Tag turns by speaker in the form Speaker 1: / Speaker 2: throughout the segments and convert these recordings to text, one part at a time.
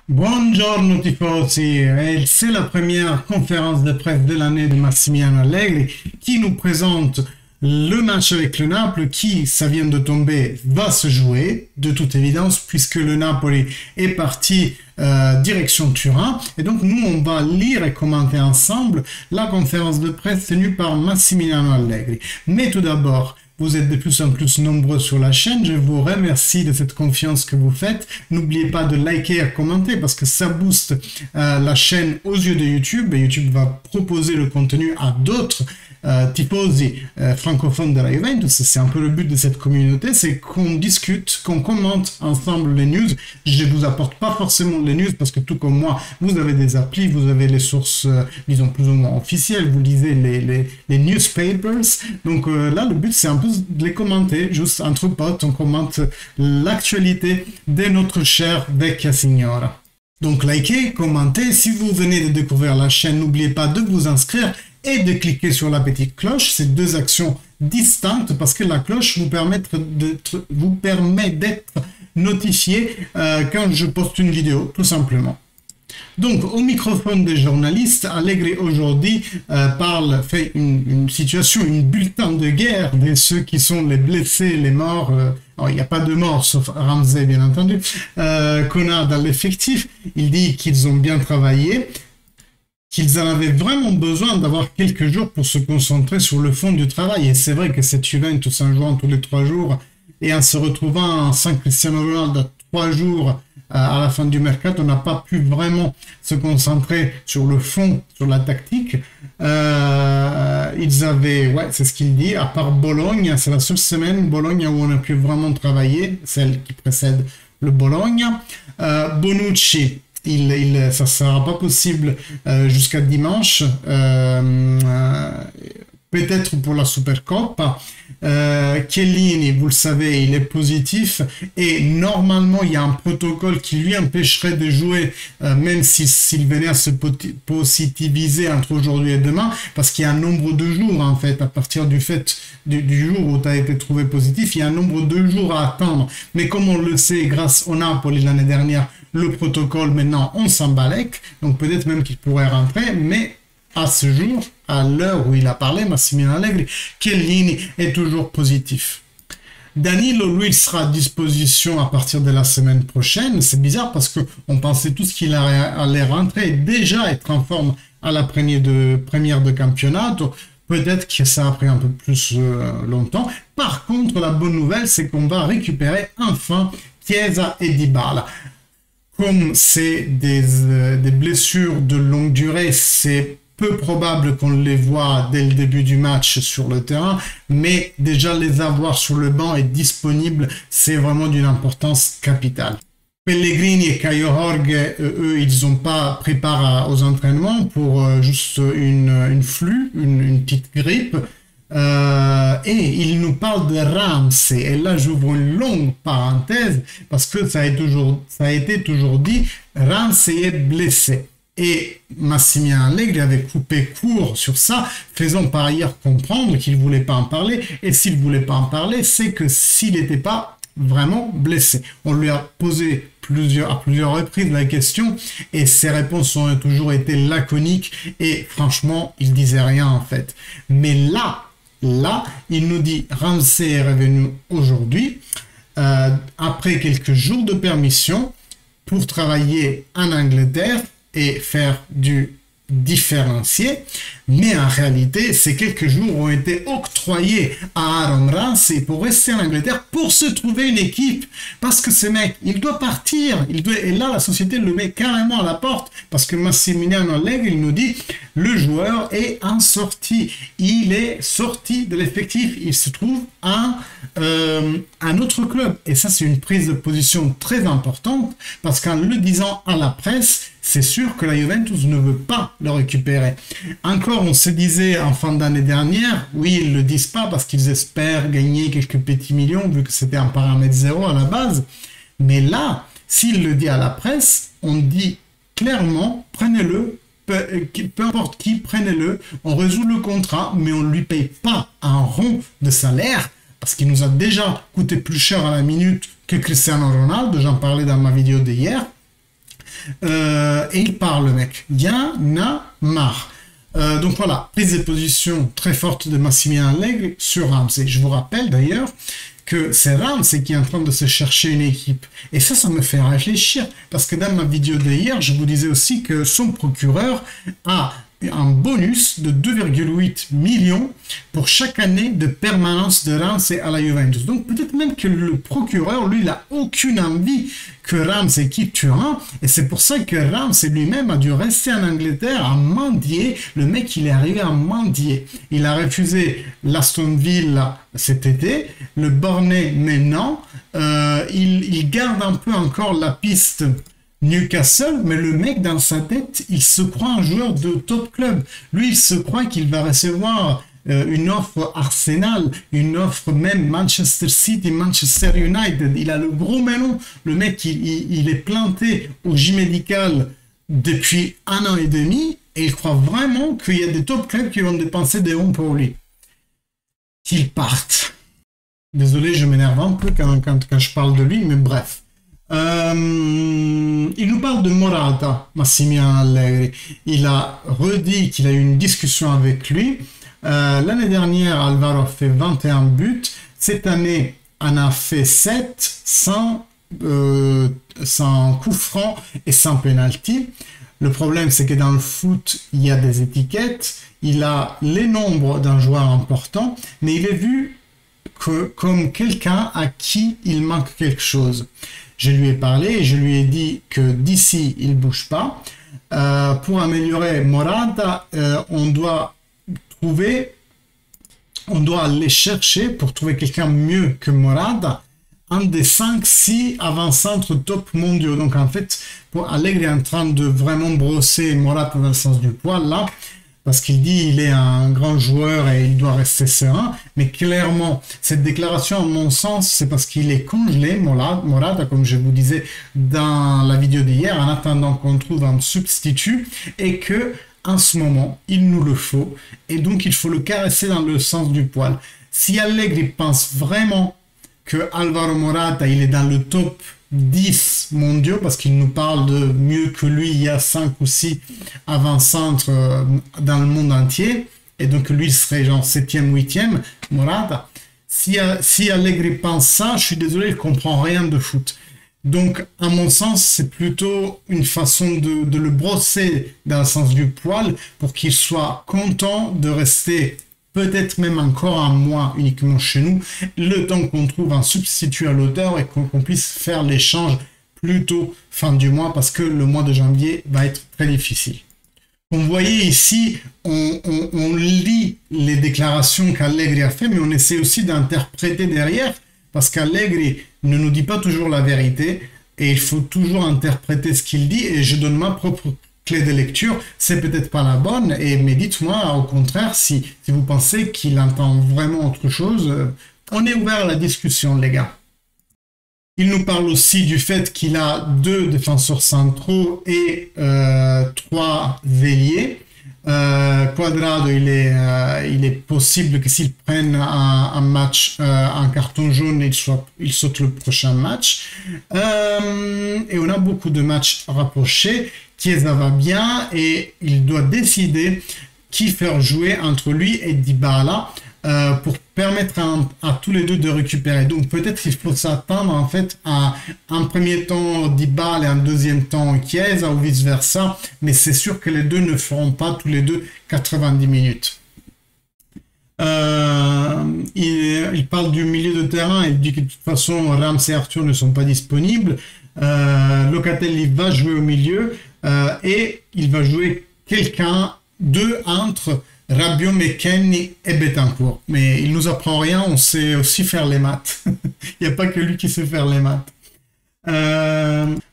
Speaker 1: Buongiorno tifosi, c'est la première conférence de presse de l'année de Massimiliano Allegri qui nous présente le match avec le Naples qui, ça vient de tomber, va se jouer de toute évidence puisque le Napoli est parti direction Turin. Et donc nous, on va lire et commenter ensemble la conférence de presse tenue par Massimiliano Allegri. Mais tout d'abord, vous êtes de plus en plus nombreux sur la chaîne, je vous remercie de cette confiance que vous faites. N'oubliez pas de liker et commenter parce que ça booste la chaîne aux yeux de YouTube et YouTube va proposer le contenu à d'autres tifosi francophones de la Juventus. C'est un peu le but de cette communauté, c'est qu'on discute, qu'on commente ensemble les news. Je vous apporte pas forcément les news parce que tout comme moi, vous avez des applis, vous avez les sources, disons plus ou moins officielles, vous lisez les newspapers. Donc là, le but c'est un peu de les commenter, juste entre potes, on commente l'actualité de notre chère Vecchia Signora. Donc likez, commentez, si vous venez de découvrir la chaîne, n'oubliez pas de vous inscrire et de cliquer sur la petite cloche. C'est deux actions distinctes parce que la cloche vous permet d'être notifié quand je poste une vidéo, tout simplement. Donc, au microphone des journalistes, Allegri aujourd'hui fait une situation, une bulletin de guerre de ceux qui sont les blessés, les morts. Il n'y a pas de morts, sauf Ramsey, bien entendu, qu'on a dans l'effectif. Il dit qu'ils ont bien travaillé, qu'ils en avaient vraiment besoin d'avoir quelques jours pour se concentrer sur le fond du travail. Et c'est vrai que cette Juventus, en jouant tous les 3 jours et en se retrouvant sans Cristiano Ronaldo 3 jours à la fin du mercato, on n'a pas pu vraiment se concentrer sur le fond, sur la tactique. Ils avaient, ouais, c'est ce qu'il dit, à part Bologne, c'est la seule semaine, Bologne, où on a pu vraiment travailler, celle qui précède le Bologne. Bonucci, ça ne sera pas possible jusqu'à dimanche, peut-être pour la Supercoppa. Chiellini, vous le savez, il est positif et normalement il y a un protocole qui lui empêcherait de jouer même s'il venait à se positiviser entre aujourd'hui et demain, parce qu'il y a un nombre de jours en fait, à partir du jour où tu as été trouvé positif, il y a un nombre de jours à attendre. Mais comme on le sait, grâce au Napoli l'année dernière, le protocole maintenant on s'en balèque, donc peut-être même qu'il pourrait rentrer, mais à ce jour, à l'heure où il a parlé, Massimiliano Allegri, Chiellini est toujours positif. Danilo, lui, il sera à disposition à partir de la semaine prochaine. C'est bizarre parce qu'on pensait tous qu'il allait rentrer et déjà être en forme à la première de championnat. Peut-être que ça a pris un peu plus longtemps. Par contre, la bonne nouvelle, c'est qu'on va récupérer enfin Chiesa et Dybala. Comme c'est des blessures de longue durée, c'est peu probable qu'on les voit dès le début du match sur le terrain, mais déjà les avoir sur le banc et disponibles, c'est vraiment d'une importance capitale. Pellegrini et Caio Jorge, eux, ils n'ont pas pris part aux entraînements pour juste une petite grippe. Et il nous parle de Ramsey. Et là, j'ouvre une longue parenthèse parce que ça a été toujours dit, Ramsey est blessé. Et Massimiliano Allegri avait coupé court sur ça, faisant par ailleurs comprendre qu'il ne voulait pas en parler. Et s'il ne voulait pas en parler, c'est que s'il n'était pas vraiment blessé. On lui a posé à plusieurs reprises la question et ses réponses ont toujours été laconiques et franchement, il disait rien en fait. Mais là, il nous dit Ramsey est revenu aujourd'hui après quelques jours de permission pour travailler en Angleterre et faire du différencié, mais en réalité, ces quelques jours ont été octroyés à Aaron Ramsey pour rester en Angleterre pour se trouver une équipe, parce que ce mec, il doit partir, et là, la société le met carrément à la porte, parce que Massimiliano Allegri, il nous dit, le joueur est en sortie, il est sorti de l'effectif, il se trouve à un autre club, et ça, c'est une prise de position très importante, parce qu'en le disant à la presse, c'est sûr que la Juventus ne veut pas le récupérer. Encore, on se disait en fin d'année dernière, oui, ils ne le disent pas parce qu'ils espèrent gagner quelques petits millions, vu que c'était un paramètre zéro à la base. Mais là, s'il le dit à la presse, on dit clairement, prenez-le, peu importe qui, prenez-le, on résout le contrat, mais on ne lui paye pas un rond de salaire, parce qu'il nous a déjà coûté plus cher à la minute que Cristiano Ronaldo, j'en parlais dans ma vidéo d'hier. et il parle, le mec. Il y en a marre. Donc voilà, prise de position très forte de Massimiliano Allegri sur Ramsey. Je vous rappelle d'ailleurs que c'est Ramsey qui est en train de se chercher une équipe. Et ça me fait réfléchir, parce que dans ma vidéo d'hier, je vous disais aussi que son procureur a un bonus de 2,8 millions pour chaque année de permanence de Ramsey à la Juventus. Donc peut-être même que le procureur, lui, il n'a aucune envie que Ramsey quitte Turin, et c'est pour ça que Ramsey lui-même a dû rester en Angleterre à mendier. Le mec, il est arrivé à mendier. Il a refusé l'Aston Villa cet été, le Burnley maintenant. Il garde un peu encore la piste Newcastle, mais le mec, dans sa tête, il se croit un joueur de top club. Lui, il se croit qu'il va recevoir une offre Arsenal, une offre même Manchester City, Manchester United. Il a le gros melon. Le mec, il est planté au J médical depuis 1 an et demi, et il croit vraiment qu'il y a des top clubs qui vont dépenser des ronds pour lui. Qu'il parte. Désolé, je m'énerve un peu quand je parle de lui, mais bref. Il nous parle de Morata, Massimiliano Allegri. Il a redit qu'il a eu une discussion avec lui. L'année dernière, Alvaro a fait 21 buts. Cette année, on a fait 7 sans coup franc et sans penalty. Le problème, c'est que dans le foot, il y a des étiquettes. Il a les nombres d'un joueur important, mais il est vu comme quelqu'un à qui il manque quelque chose. Je lui ai parlé et je lui ai dit que d'ici, il ne bouge pas. Pour améliorer Morata, on doit aller chercher pour trouver quelqu'un mieux que Morata, un des 5-6 avant-centres top mondiaux. Donc en fait, Allegri est en train de vraiment brosser Morata dans le sens du poil là, parce qu'il dit qu'il est un grand joueur et il doit rester serein. Mais clairement, cette déclaration, à mon sens, c'est parce qu'il est congelé, Morata, comme je vous disais dans la vidéo d'hier, en attendant qu'on trouve un substitut, et que en ce moment, il nous le faut, et donc il faut le caresser dans le sens du poil. Si Allegri pense vraiment que Alvaro Morata, il est dans le top 10 mondiaux, parce qu'il nous parle de mieux que lui, il y a 5 ou 6 avant-centres dans le monde entier, et donc lui il serait genre 7e, 8e, Morata. Si Allegri pense ça, je suis désolé, il comprend rien de foot. Donc, à mon sens, c'est plutôt une façon de le brosser dans le sens du poil pour qu'il soit content de rester peut-être même encore un mois uniquement chez nous, le temps qu'on trouve un substitut à l'auteur et qu'on puisse faire l'échange plutôt fin du mois, parce que le mois de janvier va être très difficile. Vous voyez ici, on lit les déclarations qu'Allegri a fait, mais on essaie aussi d'interpréter derrière, parce qu'Allegri ne nous dit pas toujours la vérité, et il faut toujours interpréter ce qu'il dit, et je donne ma propre clé de lecture. C'est peut-être pas la bonne, mais dites-moi au contraire si vous pensez qu'il entend vraiment autre chose. On est ouvert à la discussion, les gars. Il nous parle aussi du fait qu'il a 2 défenseurs centraux et 3 ailiers. Cuadrado, il est possible que s'il prenne un match, un carton jaune, il saute le prochain match. Et on a beaucoup de matchs rapprochés. Chiesa va bien et il doit décider qui faire jouer entre lui et Dybala pour permettre à tous les deux de récupérer. Donc peut-être qu'il faut s'attendre en fait à un premier temps Dybala et un deuxième temps Chiesa ou vice versa, mais c'est sûr que les deux ne feront pas tous les deux 90 minutes. Il parle du milieu de terrain, il dit que de toute façon Ramsey et Arthur ne sont pas disponibles. Locatelli va jouer au milieu et il va jouer quelqu'un entre Rabiot, McKennie et Betancourt. Mais il nous apprend rien, on sait aussi faire les maths. Il n'y a pas que lui qui sait faire les maths.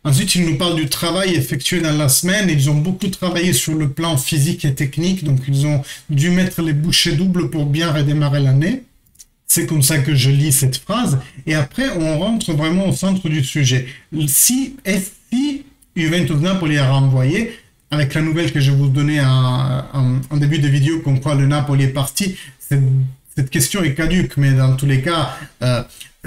Speaker 1: Ensuite, il nous parle du travail effectué dans la semaine. Ils ont beaucoup travaillé sur le plan physique et technique, donc ils ont dû mettre les bouchées doubles pour bien redémarrer l'année. C'est comme ça que je lis cette phrase. Et après, on rentre vraiment au centre du sujet. Si Juventus Napoli a renvoyé, avec la nouvelle que je vous donnais en début de vidéo, comme quoi le Napoli est parti, c'est cette question est caduque, mais dans tous les cas,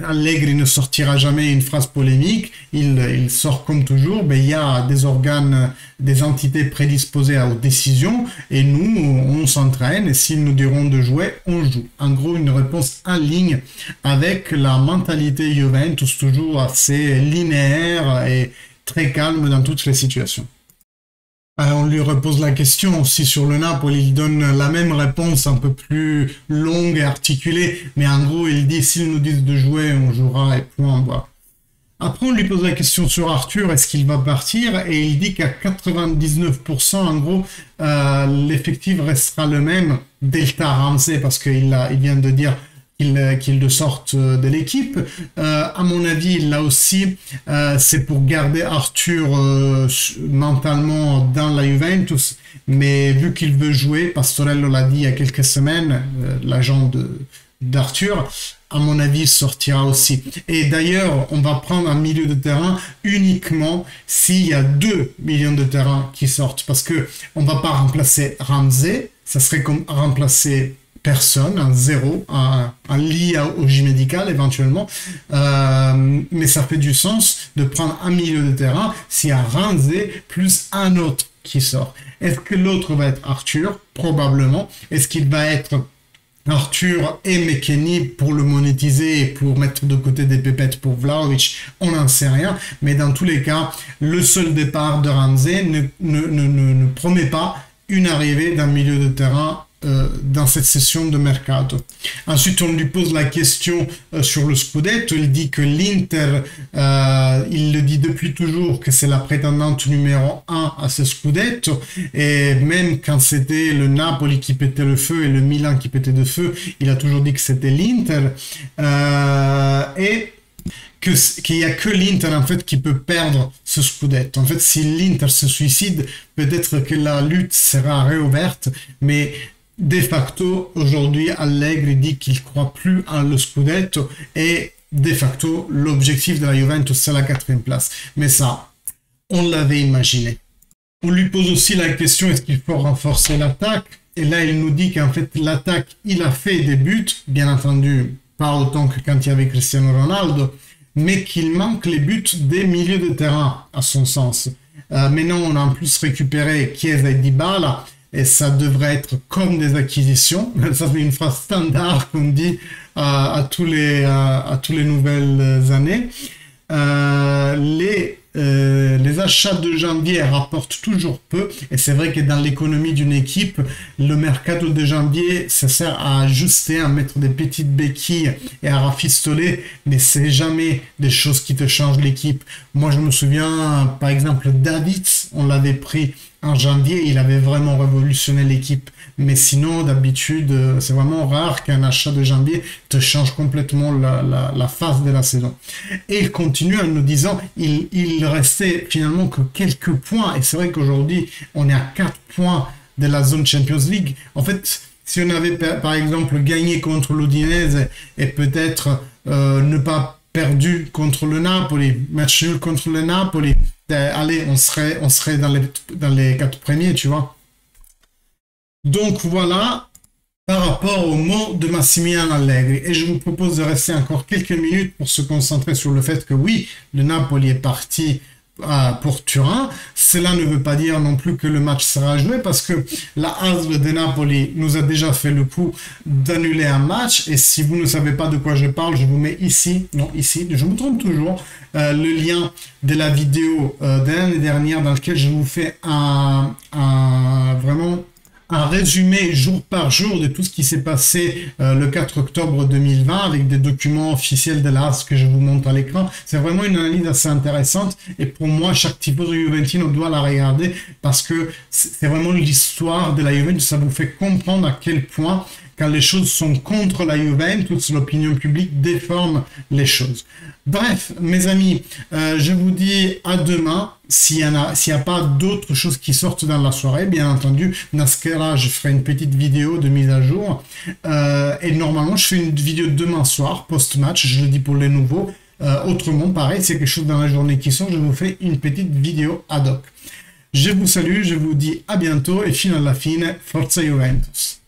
Speaker 1: Allegri ne sortira jamais une phrase polémique, il sort comme toujours, mais il y a des organes, des entités prédisposées aux décisions, et nous, on s'entraîne, et s'ils nous diront de jouer, on joue. En gros, une réponse en ligne avec la mentalité Juventus, toujours assez linéaire et très calme dans toutes les situations. On lui repose la question aussi sur le Napoli, il donne la même réponse un peu plus longue et articulée, mais en gros il dit s'ils nous disent de jouer, on jouera et point. Voilà. Après on lui pose la question sur Arthur, est-ce qu'il va partir? Et il dit qu'à 99% en gros l'effectif restera le même, Delta Ramsey, parce qu'il vient de dire qu'il le sorte de l'équipe. À mon avis, là aussi, c'est pour garder Arthur mentalement dans la Juventus, mais vu qu'il veut jouer, Pastorello l'a dit il y a quelques semaines, l'agent d'Arthur, à mon avis, il sortira aussi. Et d'ailleurs, on va prendre un milieu de terrain uniquement s'il y a 2 milieux de terrain qui sortent, parce que on va pas remplacer Ramsey, ça serait comme remplacer personne, un zéro, un lit au J médical éventuellement, mais ça fait du sens de prendre un milieu de terrain s'il y a Ramsey plus un autre qui sort. Est-ce que l'autre va être Arthur? Probablement. Est-ce qu'il va être Arthur et McKennie pour le monétiser et pour mettre de côté des pépettes pour Vlahovic? On n'en sait rien, mais dans tous les cas, le seul départ de Ramsey ne promet pas une arrivée d'un milieu de terrain dans cette session de mercato. Ensuite, on lui pose la question sur le Scudetto. Il dit que l'Inter, il le dit depuis toujours, que c'est la prétendante numéro 1 à ce Scudetto. Et même quand c'était le Napoli qui pétait le feu et le Milan qui pétait de feu, il a toujours dit que c'était l'Inter. Et qu'il n'y a que l'Inter en fait qui peut perdre ce Scudetto. En fait, si l'Inter se suicide, peut-être que la lutte sera réouverte, mais de facto, aujourd'hui, Allegri dit qu'il croit plus en le Scudetto et de facto, l'objectif de la Juventus, c'est la 4e place. Mais ça, on l'avait imaginé. On lui pose aussi la question, est-ce qu'il faut renforcer l'attaque? Et là, il nous dit qu'en fait, l'attaque, il a fait des buts, bien entendu, pas autant que quand il y avait Cristiano Ronaldo, mais qu'il manque les buts des milieux de terrain, à son sens. Maintenant, on a en plus récupéré Chiesa et Dybala, et ça devrait être comme des acquisitions. Ça c'est une phrase standard qu'on dit à tous les nouvelles années. Les achats de janvier rapportent toujours peu, et c'est vrai que dans l'économie d'une équipe, le mercato de janvier, ça sert à ajuster, à mettre des petites béquilles et à rafistoler, mais c'est jamais des choses qui te changent l'équipe. Moi, je me souviens, par exemple, Davids, on l'avait pris en janvier, il avait vraiment révolutionné l'équipe. Mais sinon, d'habitude, c'est vraiment rare qu'un achat de janvier te change complètement la phase de la saison. Et il continue en nous disant, il restait finalement que quelques points. Et c'est vrai qu'aujourd'hui, on est à 4 points de la zone Champions League. En fait, si on avait par exemple gagné contre l'Udinese et peut-être ne pas perdu contre le Napoli, match nul contre le Napoli, allez, on serait dans les 4 premiers, tu vois. Donc voilà, par rapport aux mots de Massimiliano Allegri. Et je vous propose de rester encore quelques minutes pour se concentrer sur le fait que oui, le Napoli est parti pour Turin. Cela ne veut pas dire non plus que le match sera joué, parce que la ASL de Napoli nous a déjà fait le coup d'annuler un match. Et si vous ne savez pas de quoi je parle, je vous mets ici, non ici, je me trompe toujours, le lien de la vidéo de l'année dernière dans lequel je vous fais vraiment un résumé jour par jour de tout ce qui s'est passé le 4 octobre 2020 avec des documents officiels de l'AS que je vous montre à l'écran. C'est vraiment une analyse assez intéressante et pour moi, chaque tifoso juventino doit la regarder parce que c'est vraiment l'histoire de la Juventus. Ça vous fait comprendre à quel point quand les choses sont contre la Juventus, l'opinion publique déforme les choses. Bref, mes amis, je vous dis à demain. S'il n'y a pas d'autres choses qui sortent dans la soirée, bien entendu, dans ce cas-là, je ferai une petite vidéo de mise à jour. Et normalement, je fais une vidéo demain soir, post-match, je le dis pour les nouveaux. Autrement, pareil, c'est quelque chose dans la journée qui sort, je vous fais une petite vidéo ad hoc. Je vous salue, je vous dis à bientôt et fino alla fine, Forza Juventus.